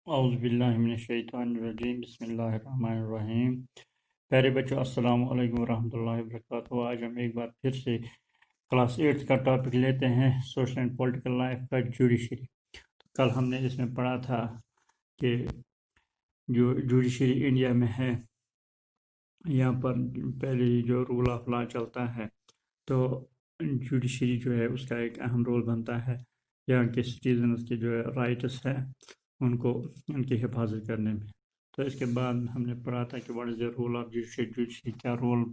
اعوذ باللہ من الشیطان الرجیم بسم اللہ الرحمن الرحیم۔ پیارے بچوں، السلام علیکم ورحمۃ اللہ وبرکاتہ۔ آج ہم ایک بار پھر سے کلاس 8 کا ٹاپک لیتے ہیں، سوشل اینڈ پولیٹیکل لائف کا جوڈیشری۔ کل ہم نے اس میں پڑھا تھا کہ جو جوڈیشری انڈیا میں ہے، یہاں پر پہلے جو رول آف لا چلتا ہے، تو جوڈیشری جو ہے اس کا ایک اہم رول بنتا ہے یہاں کے سٹیزنز کے جو ہے رائٹس ہے ان کو ان کی حفاظت کرنے میں۔ تو اس کے بعد ہم نے پڑھا تھا کہ what is the role of judiciary کیا رول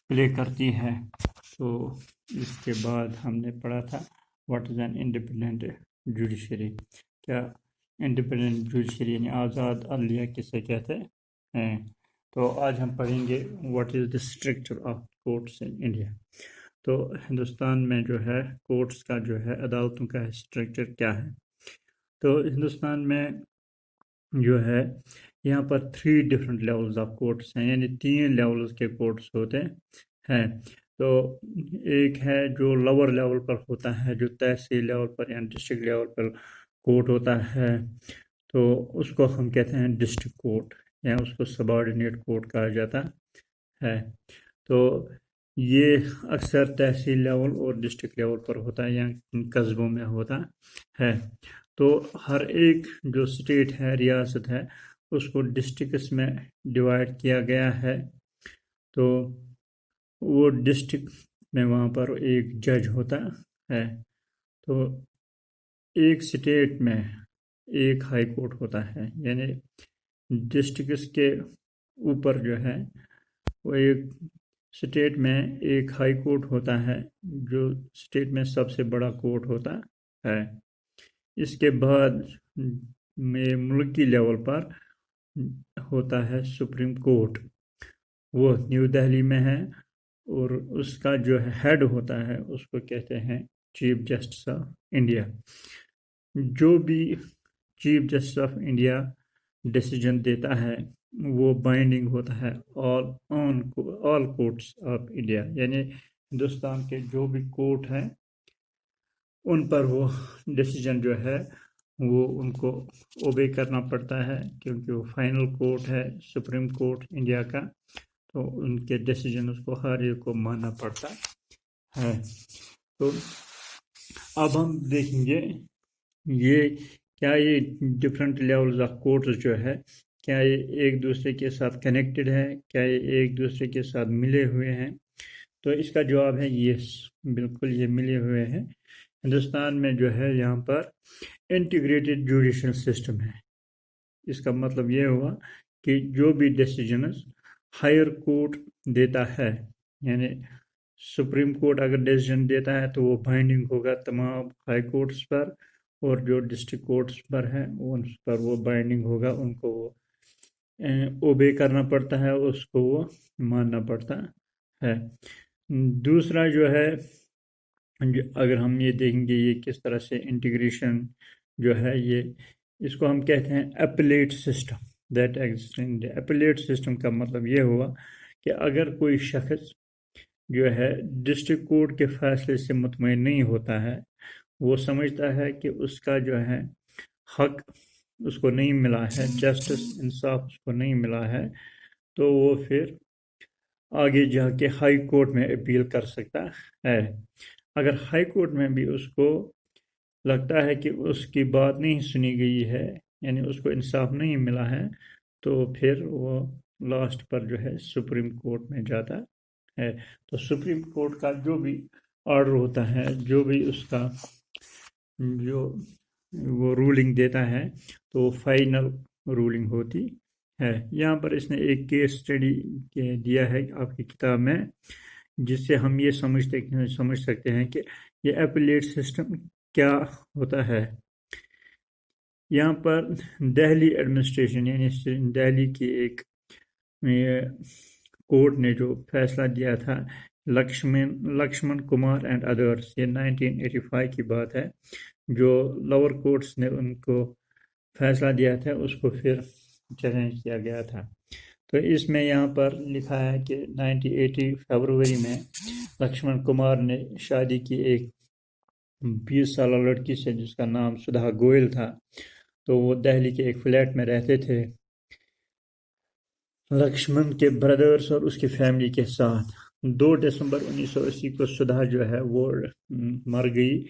پلے کرتی ہے۔ تو اس کے بعد ہم نے پڑھا تھا what is an independent judiciary, کیا انڈیپینڈنٹ جوڈیشری یعنی آزاد عدلیہ کسے کہتے ہیں۔ تو آج ہم پڑھیں گے what is the structure of courts in India. تو ہندوستان میں جو ہے کورٹس کا جو ہے عدالتوں کا اسٹرکچر کیا ہے۔ تو ہندوستان میں جو ہے یہاں پر 3 ڈفرینٹ لیولز آف کورٹس ہیں، یعنی 3 لیولز کے کورٹس ہوتے ہیں۔ تو ایک ہے جو لوور لیول پر ہوتا ہے، جو تحصیل لیول پر یا ڈسٹرکٹ لیول پر کورٹ ہوتا ہے، تو اس کو ہم کہتے ہیں ڈسٹرکٹ کورٹ یا اس کو سب آرڈینیٹ کورٹ کہا جاتا ہے۔ تو یہ اکثر تحصیل لیول اور ڈسٹرکٹ لیول پر ہوتا ہے یا قصبوں میں ہوتا ہے۔ تو ہر ایک جو اسٹیٹ ہے، ریاست ہے، اس کو ڈسٹرکٹس میں ڈیوائڈ کیا گیا ہے۔ تو وہ ڈسٹرکٹ میں وہاں پر ایک جج ہوتا ہے۔ تو ایک اسٹیٹ میں ایک ہائی کورٹ ہوتا ہے، یعنی ڈسٹرکٹس کے اوپر جو ہے وہ ایک اسٹیٹ میں ایک ہائی کورٹ ہوتا ہے جو اسٹیٹ میں سب سے بڑا کورٹ ہوتا ہے۔ اس کے بعد میں ملکی لیول پر ہوتا ہے سپریم کورٹ، وہ نیو دہلی میں ہے، اور اس کا جو ہیڈ ہوتا ہے اس کو کہتے ہیں چیف جسٹس آف انڈیا۔ جو بھی chief justice of India decision دیتا ہے وہ بائنڈنگ ہوتا ہے آل کورٹس آف انڈیا، یعنی ہندوستان کے جو بھی کورٹ ہیں ان پر وہ ڈیسیجن جو ہے وہ ان کو اوبے کرنا پڑتا ہے، کیونکہ وہ فائنل کورٹ ہے سپریم کورٹ انڈیا کا، تو ان کے ڈیسیجن اس کو ہر ایک کو ماننا پڑتا ہے۔ تو اب ہم دیکھیں گے یہ ڈفرینٹ لیولز آف کورٹس جو ہے کیا یہ ایک دوسرے کے ساتھ کنیکٹڈ ہے، کیا یہ ایک دوسرے کے ساتھ ملے ہوئے ہیں۔ تو اس کا جواب ہے یس، بالکل یہ ملے ہوئے ہیں۔ ہندوستان میں جو ہے یہاں پر انٹیگریٹڈ جوڈیشل سسٹم ہے۔ اس کا مطلب یہ ہوا کہ جو بھی ڈیسیجنز ہائر کورٹ دیتا ہے، یعنی سپریم کورٹ اگر ڈیسیجن دیتا ہے تو وہ بائنڈنگ ہوگا تمام ہائی کورٹس پر، اور جو ڈسٹرکٹ کورٹس پر ہیں ان پر وہ بائنڈنگ ہوگا، ان کو وہ اوبے کرنا پڑتا ہے، اس کو وہ ماننا پڑتا ہے۔ دوسرا جو ہے اگر ہم یہ دیکھیں گے یہ کس طرح سے انٹیگریشن جو ہے، یہ اس کو ہم کہتے ہیں appellate system that exist in India. Appellate system کا مطلب یہ ہوا کہ اگر کوئی شخص جو ہے ڈسٹرکٹ کورٹ کے فیصلے سے مطمئن نہیں ہوتا ہے، وہ سمجھتا ہے کہ اس کا جو ہے حق اس کو نہیں ملا ہے، جسٹس انصاف اس کو نہیں ملا ہے، تو وہ پھر آگے جا کے ہائی کورٹ میں اپیل کر سکتا ہے۔ اگر ہائی کورٹ میں بھی اس کو لگتا ہے کہ اس کی بات نہیں سنی گئی ہے، یعنی اس کو انصاف نہیں ملا ہے، تو پھر وہ لاسٹ پر جو ہے سپریم کورٹ میں جاتا ہے۔ تو سپریم کورٹ کا جو بھی آرڈر ہوتا ہے، جو بھی اس کا جو وہ رولنگ دیتا ہے، تو وہ فائنل رولنگ ہوتی ہے۔ یہاں پر اس نے ایک کیس اسٹڈی دیا ہے آپ کی کتاب میں، جس سے ہم یہ سمجھ سکتے ہیں کہ یہ اپیلیٹ سسٹم کیا ہوتا ہے۔ یہاں پر دہلی ایڈمنسٹریشن یعنی دہلی کی ایک کورٹ نے جو فیصلہ دیا تھا، لکشمن کمار اینڈ ادرس، یہ 1985 کی بات ہے، جو لوور کورٹس نے ان کو فیصلہ دیا تھا اس کو پھر چیلنج کیا گیا تھا۔ تو اس میں یہاں پر لکھا ہے کہ 1980 فروری میں لکشمن کمار نے شادی کی ایک 20 سالہ لڑکی سے جس کا نام سدھا گوئل تھا، تو وہ دہلی کے ایک فلیٹ میں رہتے تھے لکشمن کے برادرز اور اس کی فیملی کے ساتھ۔ 2 دسمبر 1980 کو سدھا جو ہے وہ مر گئی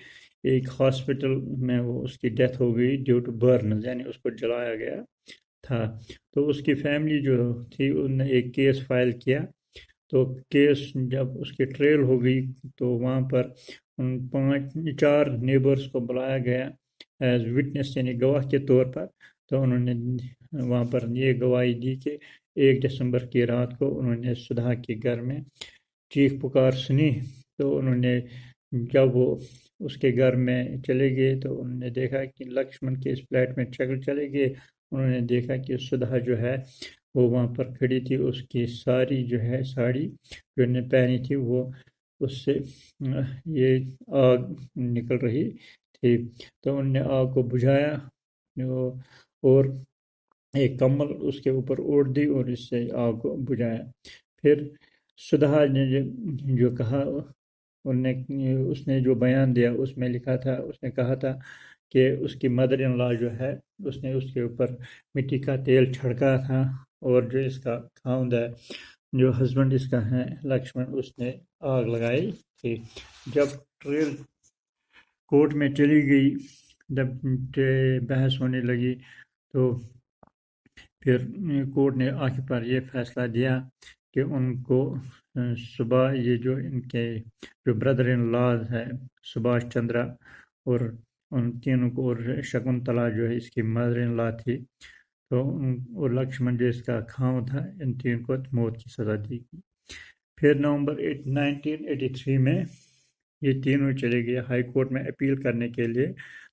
ایک ہاسپٹل میں، وہ اس کی ڈیتھ ہو گئی ڈیو ٹو برنز، یعنی اس کو جلایا گیا تھا۔ تو اس کی فیملی جو تھی ان نے ایک کیس فائل کیا، تو کیس جب اس کی ٹریل ہو گئی تو وہاں پر ان 4 نیبرز کو بلایا گیا ایز وٹنس، یعنی گواہ کے طور پر۔ تو انہوں نے وہاں پر یہ گواہی دی کہ 1 دسمبر کی رات کو انہوں نے سدھا کے گھر میں چیخ پکار سنی۔ تو انہوں نے جب وہ اس کے گھر میں چلے گئے تو انہوں نے دیکھا کہ لکشمن کے اس فلیٹ میں چلے گئے، انہوں نے دیکھا کہ سدھا جو ہے وہ وہاں پر کھڑی تھی، اس کی ساری جو ہے ساڑی جو انہوں نے پہنی تھی وہ اس سے یہ آگ نکل رہی تھی۔ تو انہوں نے آگ کو بجھایا اور ایک کمبل اس کے اوپر اوڑھ دی اور اس سے آگ کو بجھایا۔ پھر سدھا نے جو کہا، اس نے جو بیان دیا اس میں لکھا تھا، اس نے کہا تھا کہ اس کی مدر ان لا جو ہے اس نے اس کے اوپر مٹی کا تیل چھڑکا تھا، اور جو اس کا خاوند ہے، جو ہسبینڈ اس کا ہے لکشمن، اس نے آگ لگائی تھی۔ جب ٹریل کورٹ میں چلی گئی، جب بحث ہونے لگی، تو پھر کورٹ نے آخر پر یہ فیصلہ دیا کہ ان کو صبح یہ جو ان کے جو بردر ان لاز ہے سبھاش چندرا اور ان تینوں کو، اور شکنتلا جو ہے اس کی مدر ان لا تھی، تو اور لکشمن جو اس کا خاوند تھا، ان تین کو موت کی سزا دی گئی۔ پھر نومبر 1983 میں یہ تینوں چلے گئے ہائی کورٹ میں اپیل کرنے کے لیے،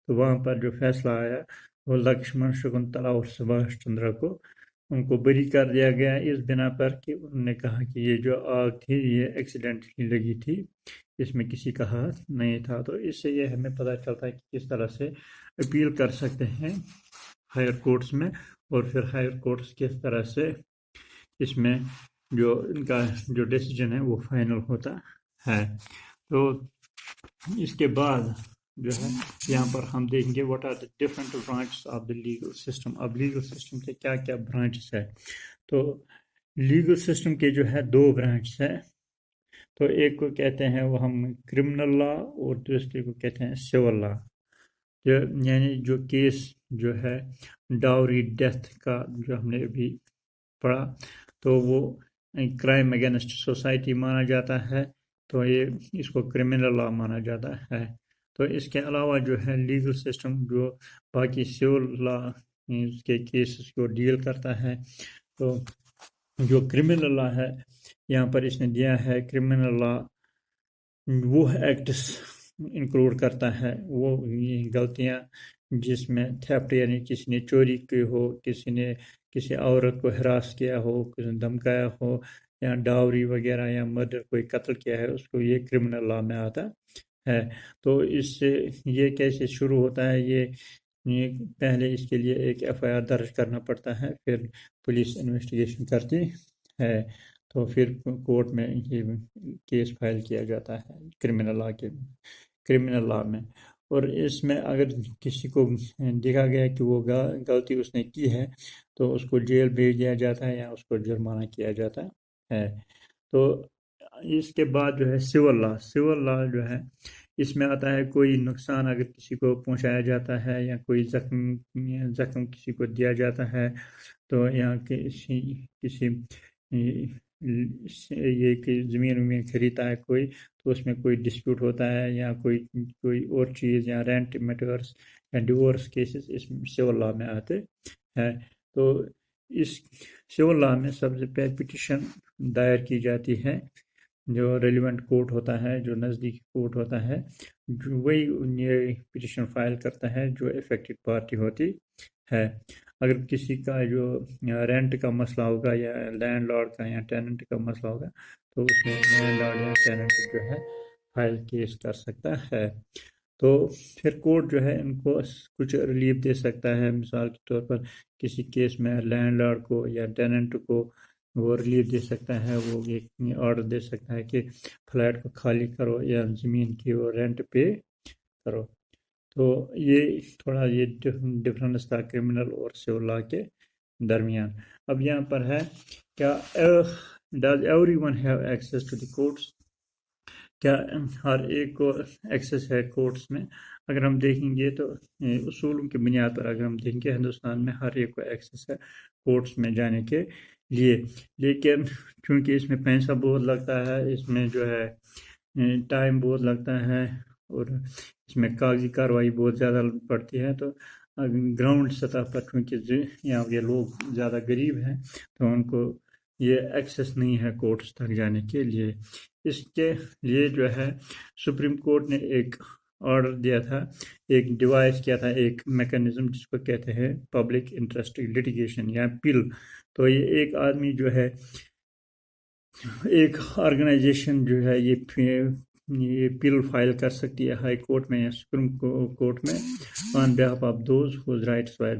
تو وہاں پر جو فیصلہ آیا وہ لکشمن، شکنتلا اور سبھاش چندرا کو ان کو بری کر دیا گیا، اس بنا پر کہ انہوں نے کہا کہ یہ جو آگ تھی یہ ایکسیڈنٹلی لگی تھی، اس میں کسی کا ہاتھ نہیں تھا۔ تو اس سے یہ ہمیں پتہ چلتا ہے کہ کس طرح سے اپیل کر سکتے ہیں ہائر کورٹس میں، اور پھر ہائر کورٹس کس طرح سے اس میں جو ان کا جو ڈیسیجن ہے وہ فائنل ہوتا ہے۔ تو اس کے بعد جو ہے یہاں پر ہم دیکھیں گے what are the different branches of the legal system. اب لیگل سسٹم کے کیا کیا برانچز ہے؟ تو لیگل سسٹم کے جو ہے 2 برانچز ہیں۔ تو ایک کو کہتے ہیں وہ ہم کرمنل لا، اور دوسرے کو کہتے ہیں سول لا۔ یعنی جو کیس جو ہے ڈاوری ڈیتھ کا جو ہم نے ابھی پڑھا، تو وہ کرائم اگینسٹ سوسائٹی مانا جاتا ہے، تو یہ اس کو کرمنل لا مانا جاتا ہے۔ تو اس کے علاوہ جو ہے لیگل سسٹم جو باقی سول لا کے کیسز کو ڈیل کرتا ہے، تو جو کرمنل لا ہے یہاں پر اس نے دیا ہے، کرمنل لا وہ ایکٹس انکلوڈ کرتا ہے، وہ غلطیاں جس میں تھیفٹ یعنی کسی نے چوری کی ہو، کسی نے کسی عورت کو ہراس کیا ہو، کسی نے دھمکایا ہو، یا ڈاوری وغیرہ یا مرڈر کوئی قتل کیا ہے، اس کو یہ کرمنل لا میں آتا ہے۔ تو اس سے یہ کیسے شروع ہوتا ہے، یہ پہلے اس کے لیے ایک FIR درج کرنا پڑتا ہے، پھر پولیس انویسٹیگیشن کرتی ہے، تو پھر کورٹ میں یہ کیس فائل کیا جاتا ہے کرمنل لا میں۔ اور اس میں اگر کسی کو دیکھا گیا کہ وہ غلطی اس نے کی ہے تو اس کو جیل بھیج دیا جاتا ہے یا اس کو جرمانہ کیا جاتا ہے۔ تو اس کے بعد جو ہے سول لا جو ہے اس میں آتا ہے کوئی نقصان اگر کسی کو پہنچایا جاتا ہے یا کوئی زخم کسی کو دیا جاتا ہے، تو یا کسی یہ کہ زمین خریدتا ہے کوئی، تو اس میں کوئی ڈسپیوٹ ہوتا ہے یا کوئی اور چیز، یا رینٹ میٹرز یا ڈیورس کیسز اس سول لا میں آتے ہیں۔ تو اس سول لا میں سب سے پہلے پٹیشن دائر کی جاتی ہے، جو ریلیونٹ کورٹ ہوتا ہے، جو نزدیکی کورٹ ہوتا ہے، وہی یہ پٹیشن فائل کرتا ہے جو افیکٹڈ پارٹی ہوتی ہے۔ اگر کسی کا جو رینٹ کا مسئلہ ہوگا یا لینڈ لارڈ کا یا ٹیننٹ کا مسئلہ ہوگا، تو اس میں لینڈ لارڈ یا ٹیننٹ جو ہے فائل کیس کر سکتا ہے۔ تو پھر کورٹ جو ہے ان کو کچھ ریلیف دے سکتا ہے، مثال کے طور پر کسی کیس میں لینڈ لارڈ کو یا ٹیننٹ کو وہ ریلیف دے سکتا ہے، وہ ایک آرڈر دے سکتا ہے کہ فلیٹ کو خالی کرو یا زمین کی وہ رینٹ پے کرو۔ تو یہ تھوڑا یہ ڈفرینس تھا کرمنل اور سول لا کے درمیان. اب یہاں پر ہے کیا does everyone have access to the courts, کیا ہر ایک کو ایکسیس ہے کورٹس میں؟ اگر ہم دیکھیں گے تو اصولوں کی بنیاد پر اگر ہم دیکھیں گے ہندوستان میں ہر ایک کو ایکسیس ہے کورٹس میں جانے کے لیے، لیکن چونکہ اس میں پیسہ بہت لگتا ہے، اس میں جو ہے ٹائم بہت لگتا ہے اور اس میں کاغذی کارروائی بہت زیادہ پڑتی ہے، تو گراؤنڈ سطح پر چونکہ یہاں یہ لوگ زیادہ غریب ہیں تو ان کو یہ ایکسیس نہیں ہے کورٹس تک جانے کے لیے. اس کے لیے جو ہے سپریم کورٹ نے ایک آرڈر دیا تھا، ایک ڈیوائس کیا تھا، ایک میکانزم جس کو کہتے ہیں پبلک انٹرسٹ لٹیگیشن یا پل. تو یہ ایک آدمی جو ہے، ایک آرگنائزیشن جو ہے یہ پل فائل کر سکتی ہے ہائی کورٹ میں یا سپریم کورٹ میں on behalf of those whose rights wire